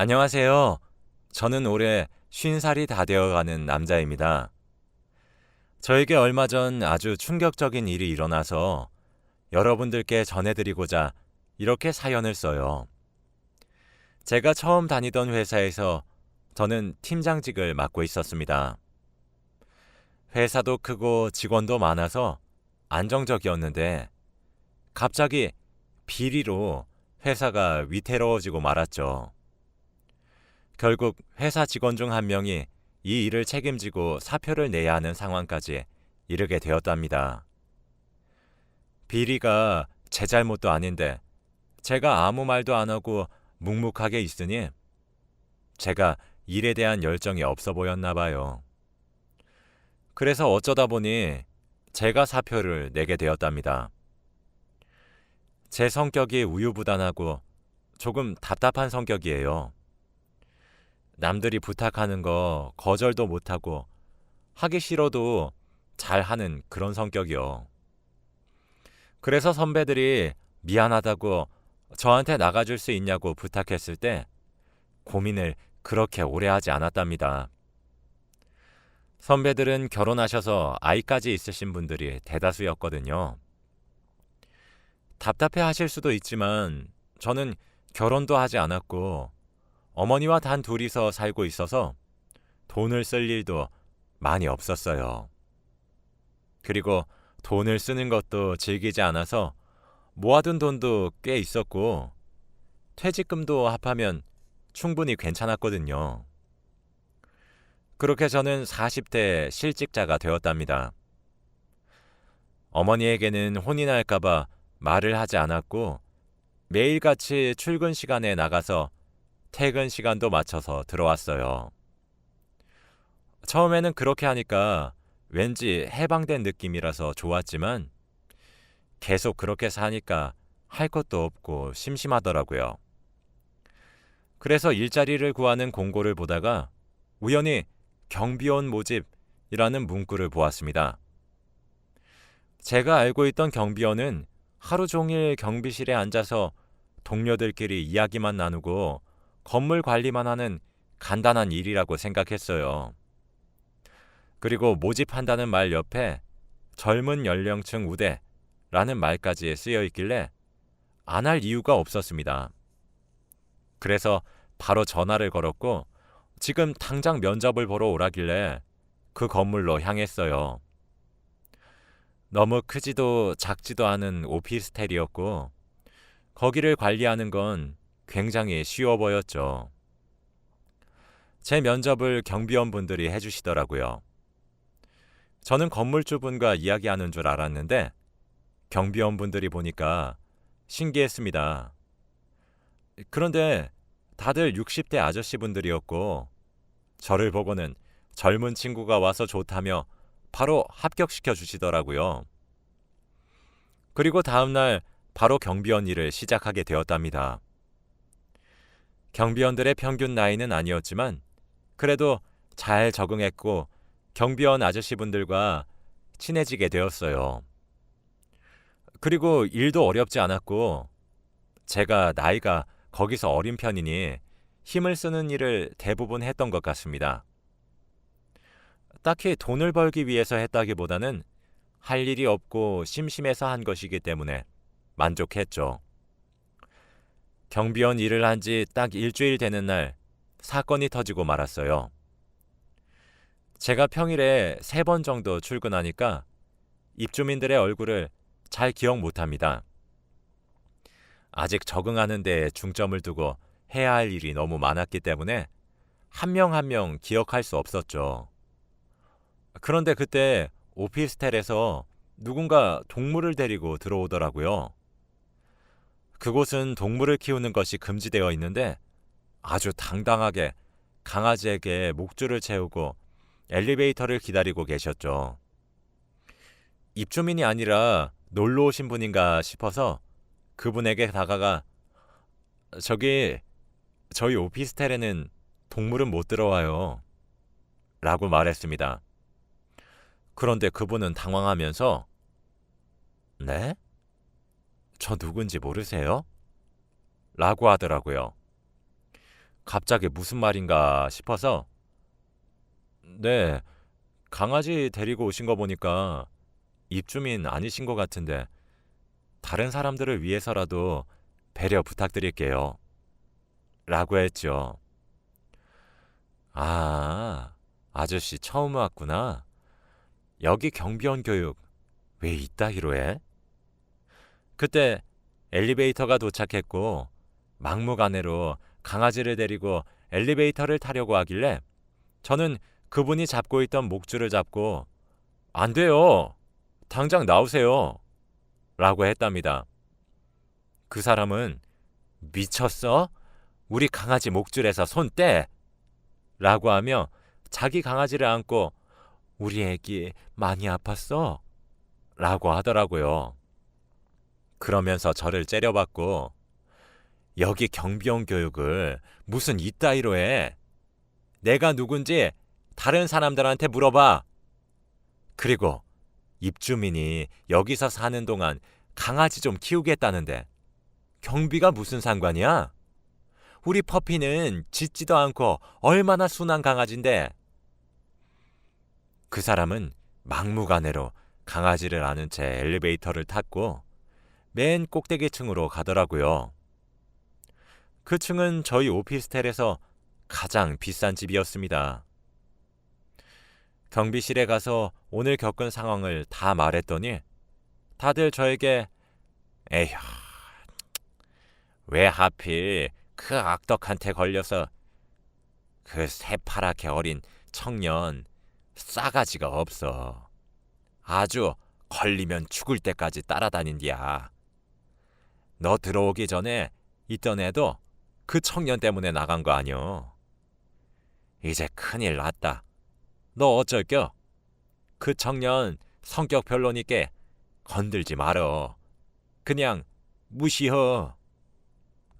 안녕하세요. 저는 올해 50살이 다 되어가는 남자입니다. 저에게 얼마 전 아주 충격적인 일이 일어나서 여러분들께 전해드리고자 이렇게 사연을 써요. 제가 처음 다니던 회사에서 저는 팀장직을 맡고 있었습니다. 회사도 크고 직원도 많아서 안정적이었는데 갑자기 비리로 회사가 위태로워지고 말았죠. 결국 회사 직원 중 한 명이 이 일을 책임지고 사표를 내야 하는 상황까지 이르게 되었답니다. 비리가 제 잘못도 아닌데 제가 아무 말도 안 하고 묵묵하게 있으니 제가 일에 대한 열정이 없어 보였나 봐요. 그래서 어쩌다 보니 제가 사표를 내게 되었답니다. 제 성격이 우유부단하고 조금 답답한 성격이에요. 남들이 부탁하는 거 거절도 못하고 하기 싫어도 잘하는 그런 성격이요. 그래서 선배들이 미안하다고 저한테 나가줄 수 있냐고 부탁했을 때 고민을 그렇게 오래 하지 않았답니다. 선배들은 결혼하셔서 아이까지 있으신 분들이 대다수였거든요. 답답해 하실 수도 있지만 저는 결혼도 하지 않았고 어머니와 단 둘이서 살고 있어서 돈을 쓸 일도 많이 없었어요. 그리고 돈을 쓰는 것도 즐기지 않아서 모아둔 돈도 꽤 있었고 퇴직금도 합하면 충분히 괜찮았거든요. 그렇게 저는 40대 실직자가 되었답니다. 어머니에게는 혼이 날까봐 말을 하지 않았고 매일같이 출근 시간에 나가서 퇴근 시간도 맞춰서 들어왔어요. 처음에는 그렇게 하니까 왠지 해방된 느낌이라서 좋았지만 계속 그렇게 사니까 할 것도 없고 심심하더라고요. 그래서 일자리를 구하는 공고를 보다가 우연히 경비원 모집이라는 문구를 보았습니다. 제가 알고 있던 경비원은 하루 종일 경비실에 앉아서 동료들끼리 이야기만 나누고 건물 관리만 하는 간단한 일이라고 생각했어요. 그리고 모집한다는 말 옆에 젊은 연령층 우대라는 말까지 쓰여 있길래 안 할 이유가 없었습니다. 그래서 바로 전화를 걸었고 지금 당장 면접을 보러 오라길래 그 건물로 향했어요. 너무 크지도 작지도 않은 오피스텔이었고 거기를 관리하는 건 굉장히 쉬워 보였죠. 제 면접을 경비원분들이 해주시더라고요. 저는 건물주분과 이야기하는 줄 알았는데 경비원분들이 보니까 신기했습니다. 그런데 다들 60대 아저씨분들이었고 저를 보고는 젊은 친구가 와서 좋다며 바로 합격시켜 주시더라고요. 그리고 다음날 바로 경비원 일을 시작하게 되었답니다. 경비원들의 평균 나이는 아니었지만 그래도 잘 적응했고 경비원 아저씨분들과 친해지게 되었어요. 그리고 일도 어렵지 않았고 제가 나이가 거기서 어린 편이니 힘을 쓰는 일을 대부분 했던 것 같습니다. 딱히 돈을 벌기 위해서 했다기보다는 할 일이 없고 심심해서 한 것이기 때문에 만족했죠. 경비원 일을 한 지 딱 일주일 되는 날 사건이 터지고 말았어요. 제가 평일에 3번 정도 출근하니까 입주민들의 얼굴을 잘 기억 못합니다. 아직 적응하는 데 중점을 두고 해야 할 일이 너무 많았기 때문에 한 명 한 명 기억할 수 없었죠. 그런데 그때 오피스텔에서 누군가 동물을 데리고 들어오더라고요. 그곳은 동물을 키우는 것이 금지되어 있는데 아주 당당하게 강아지에게 목줄을 채우고 엘리베이터를 기다리고 계셨죠. 입주민이 아니라 놀러 오신 분인가 싶어서 그분에게 다가가 저기 저희 오피스텔에는 동물은 못 들어와요 라고 말했습니다. 그런데 그분은 당황하면서 네? 저 누군지 모르세요? 라고 하더라고요. 갑자기 무슨 말인가 싶어서 네, 강아지 데리고 오신 거 보니까 입주민 아니신 것 같은데 다른 사람들을 위해서라도 배려 부탁드릴게요. 라고 했죠. 아, 아저씨 처음 왔구나. 여기 경비원 교육 왜 이따위로 해? 그때 엘리베이터가 도착했고 막무가내로 강아지를 데리고 엘리베이터를 타려고 하길래 저는 그분이 잡고 있던 목줄을 잡고 안 돼요. 당장 나오세요. 라고 했답니다. 그 사람은 미쳤어? 우리 강아지 목줄에서 손 떼! 라고 하며 자기 강아지를 안고 우리 애기 많이 아팠어? 라고 하더라고요. 그러면서 저를 째려봤고 여기 경비원 교육을 무슨 이따위로 해? 내가 누군지 다른 사람들한테 물어봐. 그리고 입주민이 여기서 사는 동안 강아지 좀 키우겠다는데 경비가 무슨 상관이야? 우리 퍼피는 짖지도 않고 얼마나 순한 강아지인데. 그 사람은 막무가내로 강아지를 안은 채 엘리베이터를 탔고 맨 꼭대기층으로 가더라고요. 그 층은 저희 오피스텔에서 가장 비싼 집이었습니다. 경비실에 가서 오늘 겪은 상황을 다 말했더니 다들 저에게 에휴, 왜 하필 그 악덕한테 걸려서 그 새파랗게 어린 청년 싸가지가 없어. 아주 걸리면 죽을 때까지 따라다닌디야. 너 들어오기 전에 있던 애도 그 청년 때문에 나간 거 아니오. 이제 큰일 났다. 너 어쩔겨? 그 청년 성격 별로니까 건들지 말어. 그냥 무시허.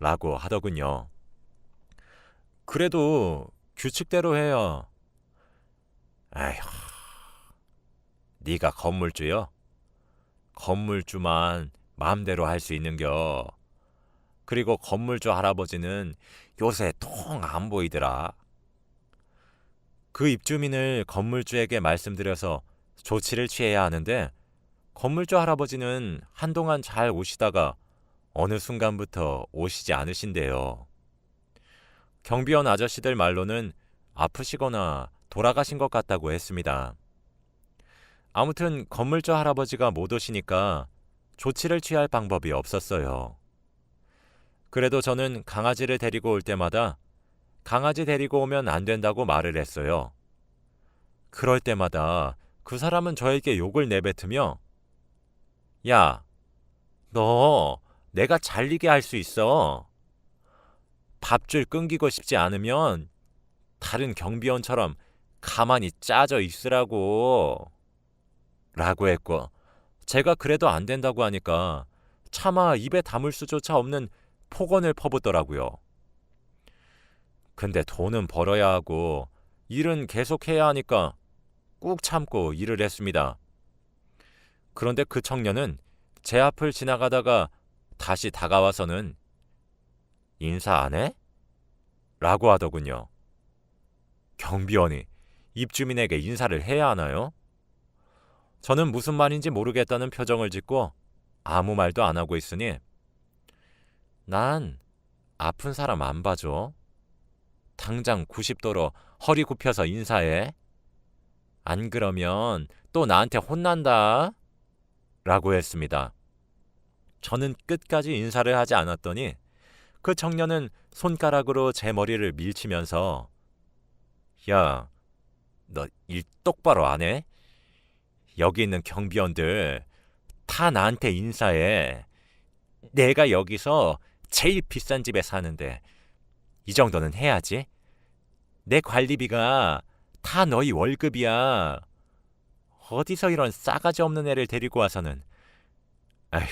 라고 하더군요. 그래도 규칙대로 해요. 에휴, 네가 건물주요? 건물주만 마음대로 할 수 있는겨. 그리고 건물주 할아버지는 요새 통 안 보이더라. 그 입주민을 건물주에게 말씀드려서 조치를 취해야 하는데 건물주 할아버지는 한동안 잘 오시다가 어느 순간부터 오시지 않으신대요. 경비원 아저씨들 말로는 아프시거나 돌아가신 것 같다고 했습니다. 아무튼 건물주 할아버지가 못 오시니까 조치를 취할 방법이 없었어요. 그래도 저는 강아지를 데리고 올 때마다 강아지 데리고 오면 안 된다고 말을 했어요. 그럴 때마다 그 사람은 저에게 욕을 내뱉으며 야, 너 내가 잘리게 할 수 있어. 밥줄 끊기고 싶지 않으면 다른 경비원처럼 가만히 짜져 있으라고. 라고 했고 제가 그래도 안 된다고 하니까 차마 입에 담을 수조차 없는 폭언을 퍼붓더라고요. 근데 돈은 벌어야 하고 일은 계속해야 하니까 꾹 참고 일을 했습니다. 그런데 그 청년은 제 앞을 지나가다가 다시 다가와서는 인사 안 해? 라고 하더군요. 경비원이 입주민에게 인사를 해야 하나요? 저는 무슨 말인지 모르겠다는 표정을 짓고 아무 말도 안 하고 있으니 난 아픈 사람 안 봐줘. 당장 90도로 허리 굽혀서 인사해. 안 그러면 또 나한테 혼난다. 라고 했습니다. 저는 끝까지 인사를 하지 않았더니 그 청년은 손가락으로 제 머리를 밀치면서 야, 너 일 똑바로 안 해? 여기 있는 경비원들 다 나한테 인사해. 내가 여기서 제일 비싼 집에 사는데 이 정도는 해야지. 내 관리비가 다 너희 월급이야. 어디서 이런 싸가지 없는 애를 데리고 와서는. 아휴.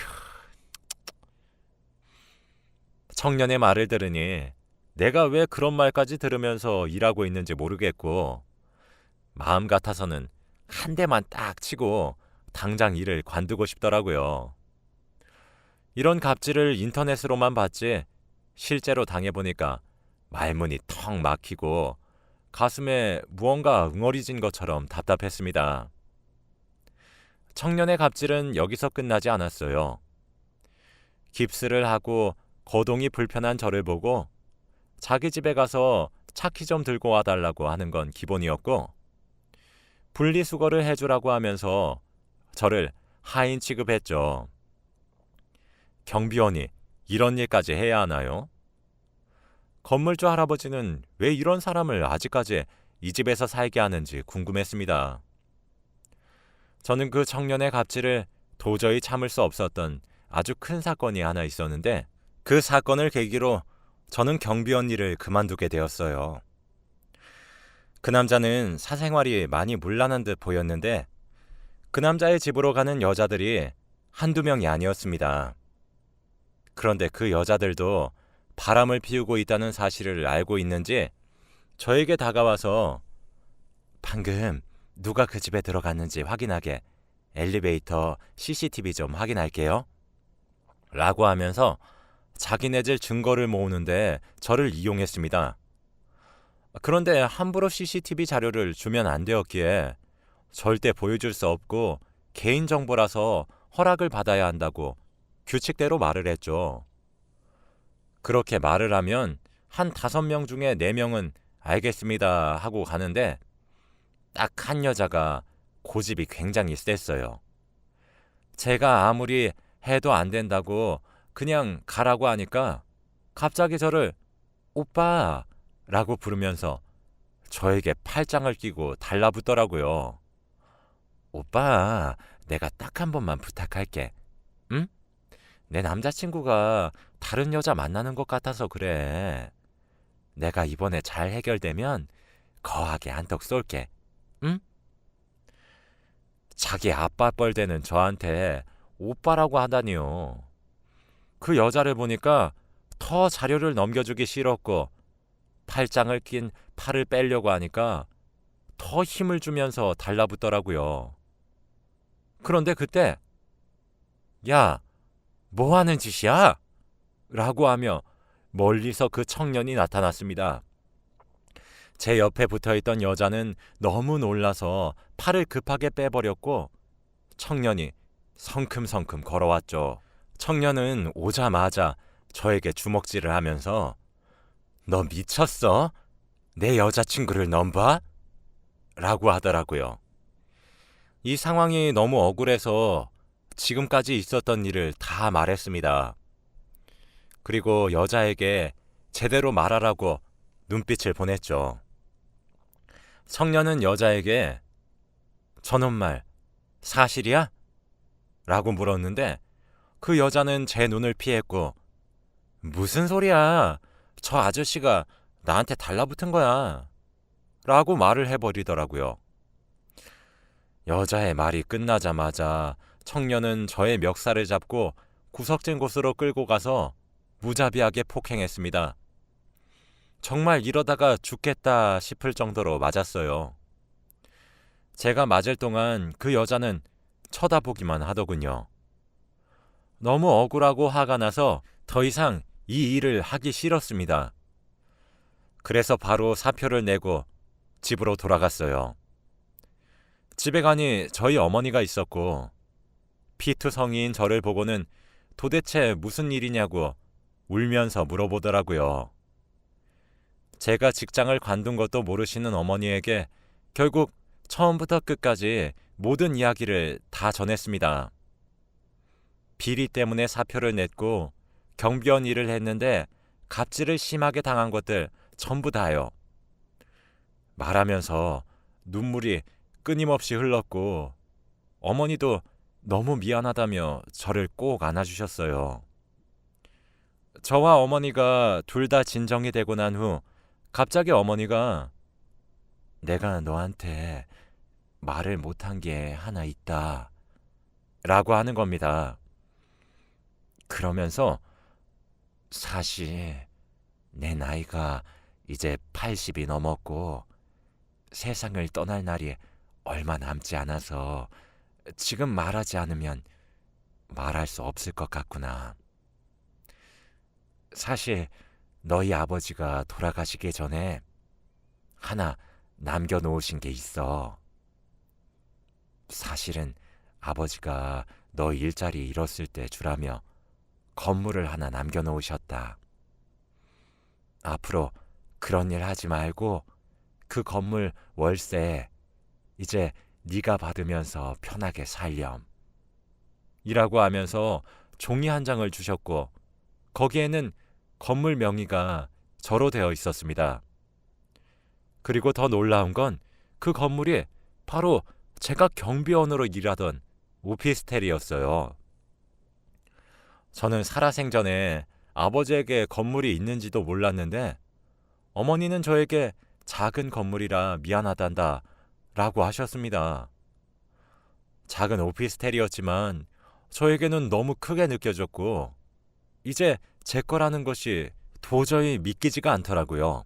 청년의 말을 들으니 내가 왜 그런 말까지 들으면서 일하고 있는지 모르겠고 마음 같아서는 한 대만 딱 치고 당장 일을 관두고 싶더라고요. 이런 갑질을 인터넷으로만 봤지 실제로 당해보니까 말문이 턱 막히고 가슴에 무언가 응어리진 것처럼 답답했습니다. 청년의 갑질은 여기서 끝나지 않았어요. 깁스를 하고 거동이 불편한 저를 보고 자기 집에 가서 차키 좀 들고 와달라고 하는 건 기본이었고, 분리수거를 해주라고 하면서 저를 하인 취급했죠. 경비원이 이런 일까지 해야 하나요? 건물주 할아버지는 왜 이런 사람을 아직까지 이 집에서 살게 하는지 궁금했습니다. 저는 그 청년의 갑질을 도저히 참을 수 없었던 아주 큰 사건이 하나 있었는데, 그 사건을 계기로 저는 경비원 일을 그만두게 되었어요. 그 남자는 사생활이 많이 문란한 듯 보였는데 그 남자의 집으로 가는 여자들이 한두 명이 아니었습니다. 그런데 그 여자들도 바람을 피우고 있다는 사실을 알고 있는지 저에게 다가와서 방금 누가 그 집에 들어갔는지 확인하게 엘리베이터 CCTV 좀 확인할게요. 라고 하면서 자기네들 증거를 모으는데 저를 이용했습니다. 그런데 함부로 CCTV 자료를 주면 안 되었기에 절대 보여줄 수 없고 개인정보라서 허락을 받아야 한다고 규칙대로 말을 했죠. 그렇게 말을 하면 한 5명 중에 4명은 알겠습니다 하고 가는데, 딱 한 여자가 고집이 굉장히 셌어요. 제가 아무리 해도 안 된다고 그냥 가라고 하니까 갑자기 저를 오빠 라고 부르면서 저에게 팔짱을 끼고 달라붙더라고요. 오빠, 내가 딱 한 번만 부탁할게. 응? 내 남자친구가 다른 여자 만나는 것 같아서 그래. 내가 이번에 잘 해결되면 거하게 한턱 쏠게. 응? 자기 아빠 뻘되는 저한테 오빠라고 하다니요. 그 여자를 보니까 더 자료를 넘겨주기 싫었고, 팔짱을 낀 팔을 빼려고 하니까 더 힘을 주면서 달라붙더라고요. 그런데 그때 야, 뭐 하는 짓이야? 라고 하며 멀리서 그 청년이 나타났습니다. 제 옆에 붙어있던 여자는 너무 놀라서 팔을 급하게 빼버렸고 청년이 성큼성큼 걸어왔죠. 청년은 오자마자 저에게 주먹질을 하면서 너 미쳤어? 내 여자친구를 넘봐? 라고 하더라고요. 이 상황이 너무 억울해서 지금까지 있었던 일을 다 말했습니다. 그리고 여자에게 제대로 말하라고 눈빛을 보냈죠. 청년은 여자에게 저놈 말 사실이야? 라고 물었는데 그 여자는 제 눈을 피했고 무슨 소리야? 저 아저씨가 나한테 달라붙은 거야. 라고 말을 해버리더라고요. 여자의 말이 끝나자마자 청년은 저의 멱살을 잡고 구석진 곳으로 끌고 가서 무자비하게 폭행했습니다. 정말 이러다가 죽겠다 싶을 정도로 맞았어요. 제가 맞을 동안 그 여자는 쳐다보기만 하더군요. 너무 억울하고 화가 나서 더 이상 이 일을 하기 싫었습니다. 그래서 바로 사표를 내고 집으로 돌아갔어요. 집에 가니 저희 어머니가 있었고 피투성이인 저를 보고는 도대체 무슨 일이냐고 울면서 물어보더라고요. 제가 직장을 관둔 것도 모르시는 어머니에게 결국 처음부터 끝까지 모든 이야기를 다 전했습니다. 비리 때문에 사표를 냈고 경비원 일을 했는데 갑질을 심하게 당한 것들 전부 다요. 말하면서 눈물이 끊임없이 흘렀고 어머니도 너무 미안하다며 저를 꼭 안아주셨어요. 저와 어머니가 둘 다 진정이 되고 난 후 갑자기 어머니가 내가 너한테 말을 못한 게 하나 있다 라고 하는 겁니다. 그러면서 사실 내 나이가 이제 80이 넘었고 세상을 떠날 날이 얼마 남지 않아서 지금 말하지 않으면 말할 수 없을 것 같구나. 사실 너희 아버지가 돌아가시기 전에 하나 남겨놓으신 게 있어. 사실은 아버지가 너 일자리 잃었을 때 주라며 건물을 하나 남겨놓으셨다. 앞으로 그런 일 하지 말고 그 건물 월세 이제 네가 받으면서 편하게 살렴. 이라고 하면서 종이 한 장을 주셨고 거기에는 건물 명의가 저로 되어 있었습니다. 그리고 더 놀라운 건 그 건물이 바로 제가 경비원으로 일하던 오피스텔이었어요. 저는 살아생전에 아버지에게 건물이 있는지도 몰랐는데 어머니는 저에게 작은 건물이라 미안하단다 라고 하셨습니다. 작은 오피스텔이었지만 저에게는 너무 크게 느껴졌고 이제 제 거라는 것이 도저히 믿기지가 않더라고요.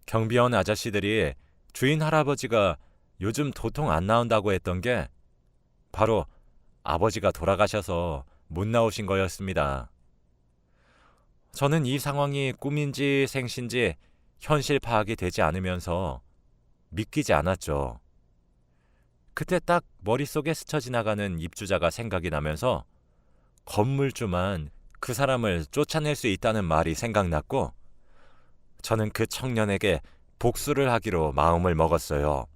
경비원 아저씨들이 주인 할아버지가 요즘 도통 안 나온다고 했던 게 바로 아버지가 돌아가셔서 못 나오신 거였습니다. 저는 이 상황이 꿈인지 생신지 현실 파악이 되지 않으면서 믿기지 않았죠. 그때 딱 머릿속에 스쳐 지나가는 입주자가 생각이 나면서 건물주만 그 사람을 쫓아낼 수 있다는 말이 생각났고 저는 그 청년에게 복수를 하기로 마음을 먹었어요.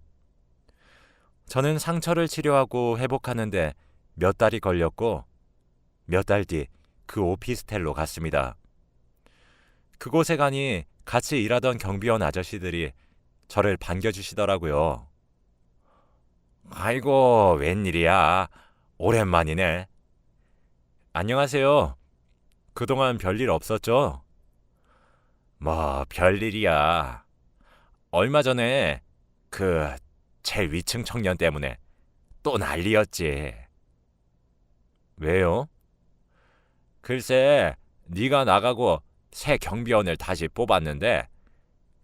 저는 상처를 치료하고 회복하는데 몇 달이 걸렸고 몇 달 뒤 그 오피스텔로 갔습니다. 그곳에 가니 같이 일하던 경비원 아저씨들이 저를 반겨주시더라고요. 아이고, 웬일이야. 오랜만이네. 안녕하세요. 그동안 별일 없었죠? 뭐 별일이야. 얼마 전에 그 제 위층 청년 때문에 또 난리였지. 왜요? 글쎄, 네가 나가고 새 경비원을 다시 뽑았는데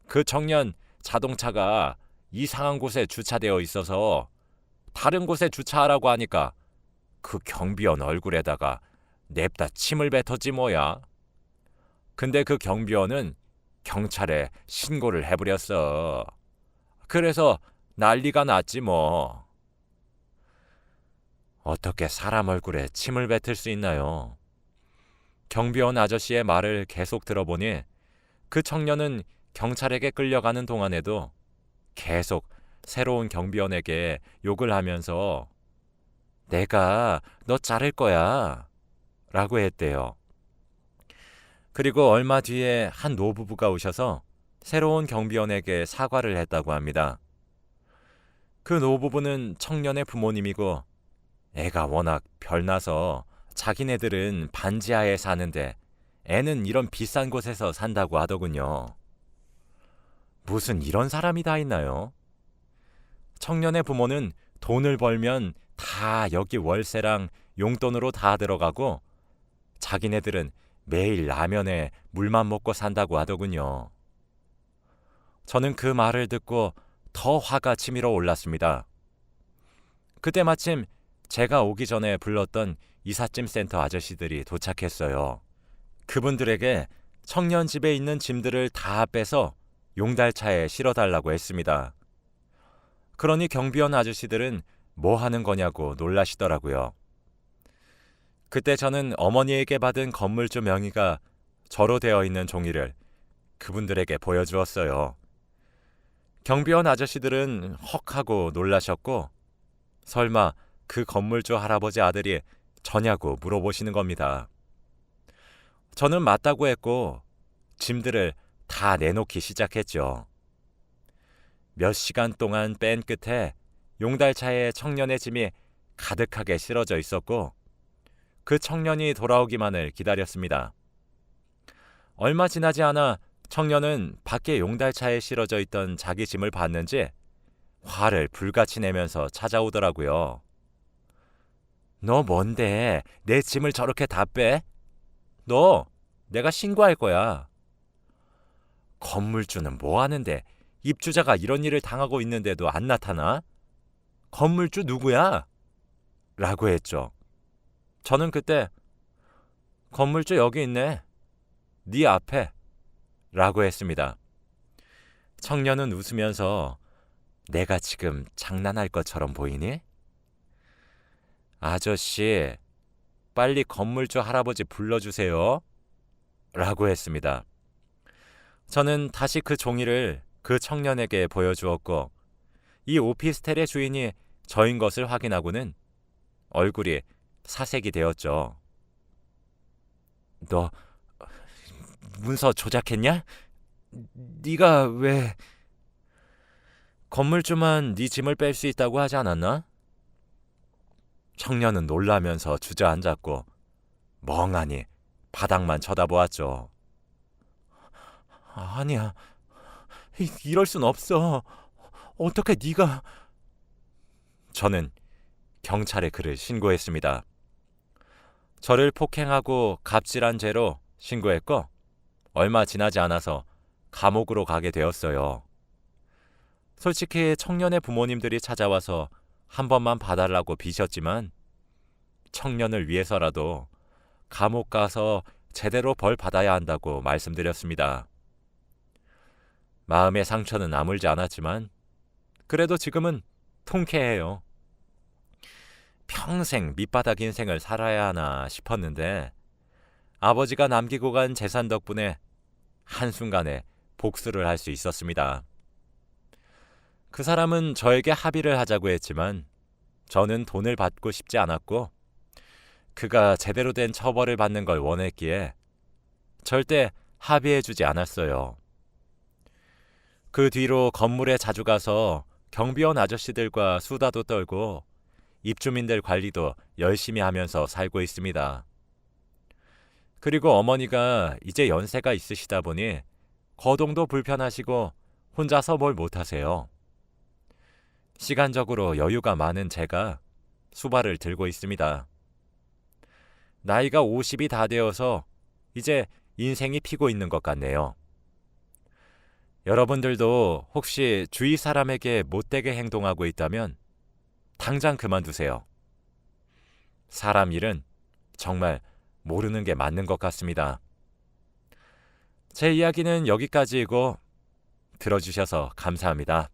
그 청년 자동차가 이상한 곳에 주차되어 있어서 다른 곳에 주차하라고 하니까 그 경비원 얼굴에다가 냅다 침을 뱉었지 뭐야. 근데 그 경비원은 경찰에 신고를 해버렸어. 그래서 난리가 났지 뭐. 어떻게 사람 얼굴에 침을 뱉을 수 있나요? 경비원 아저씨의 말을 계속 들어보니 그 청년은 경찰에게 끌려가는 동안에도 계속 새로운 경비원에게 욕을 하면서 내가 너 자를 거야 라고 했대요. 그리고 얼마 뒤에 한 노부부가 오셔서 새로운 경비원에게 사과를 했다고 합니다. 그 노부부는 청년의 부모님이고 애가 워낙 별나서 자기네들은 반지하에 사는데 애는 이런 비싼 곳에서 산다고 하더군요. 무슨 이런 사람이 다 있나요? 청년의 부모는 돈을 벌면 다 여기 월세랑 용돈으로 다 들어가고 자기네들은 매일 라면에 물만 먹고 산다고 하더군요. 저는 그 말을 듣고 더 화가 치밀어 올랐습니다. 그때 마침 제가 오기 전에 불렀던 이삿짐 센터 아저씨들이 도착했어요. 그분들에게 청년 집에 있는 짐들을 다 빼서 용달차에 실어달라고 했습니다. 그러니 경비원 아저씨들은 뭐 하는 거냐고 놀라시더라고요. 그때 저는 어머니에게 받은 건물주 명의가 저로 되어 있는 종이를 그분들에게 보여주었어요. 경비원 아저씨들은 헉하고 놀라셨고 설마 그 건물주 할아버지 아들이 저냐고 물어보시는 겁니다. 저는 맞다고 했고 짐들을 다 내놓기 시작했죠. 몇 시간 동안 뺀 끝에 용달차에 청년의 짐이 가득하게 실어져 있었고 그 청년이 돌아오기만을 기다렸습니다. 얼마 지나지 않아 청년은 밖에 용달차에 실어져 있던 자기 짐을 봤는지 화를 불같이 내면서 찾아오더라고요. 너 뭔데 내 짐을 저렇게 다 빼? 너 내가 신고할 거야. 건물주는 뭐 하는데 입주자가 이런 일을 당하고 있는데도 안 나타나? 건물주 누구야? 라고 했죠. 저는 그때 건물주 여기 있네. 네 앞에 라고 했습니다. 청년은 웃으면서 내가 지금 장난할 것처럼 보이니? 아저씨, 빨리 건물주 할아버지 불러주세요. 라고 했습니다. 저는 다시 그 종이를 그 청년에게 보여주었고 이 오피스텔의 주인이 저인 것을 확인하고는 얼굴이 사색이 되었죠. 너 문서 조작했냐? 네가 왜... 건물주만 네 짐을 뺄 수 있다고 하지 않았나? 청년은 놀라면서 주저앉았고 멍하니 바닥만 쳐다보았죠. 아니야, 이럴 순 없어. 어떻게 네가... 저는 경찰에 그를 신고했습니다. 저를 폭행하고 갑질한 죄로 신고했고 얼마 지나지 않아서 감옥으로 가게 되었어요. 솔직히 청년의 부모님들이 찾아와서 한 번만 봐달라고 비셨지만 청년을 위해서라도 감옥 가서 제대로 벌 받아야 한다고 말씀드렸습니다. 마음의 상처는 아물지 않았지만 그래도 지금은 통쾌해요. 평생 밑바닥 인생을 살아야 하나 싶었는데 아버지가 남기고 간 재산 덕분에 한순간에 복수를 할 수 있었습니다. 그 사람은 저에게 합의를 하자고 했지만 저는 돈을 받고 싶지 않았고 그가 제대로 된 처벌을 받는 걸 원했기에 절대 합의해주지 않았어요. 그 뒤로 건물에 자주 가서 경비원 아저씨들과 수다도 떨고 입주민들 관리도 열심히 하면서 살고 있습니다. 그리고 어머니가 이제 연세가 있으시다 보니 거동도 불편하시고 혼자서 뭘 못하세요. 시간적으로 여유가 많은 제가 수발을 들고 있습니다. 나이가 50이 다 되어서 이제 인생이 피고 있는 것 같네요. 여러분들도 혹시 주위 사람에게 못되게 행동하고 있다면 당장 그만두세요. 사람 일은 정말 모르는 게 맞는 것 같습니다. 제 이야기는 여기까지이고 들어주셔서 감사합니다.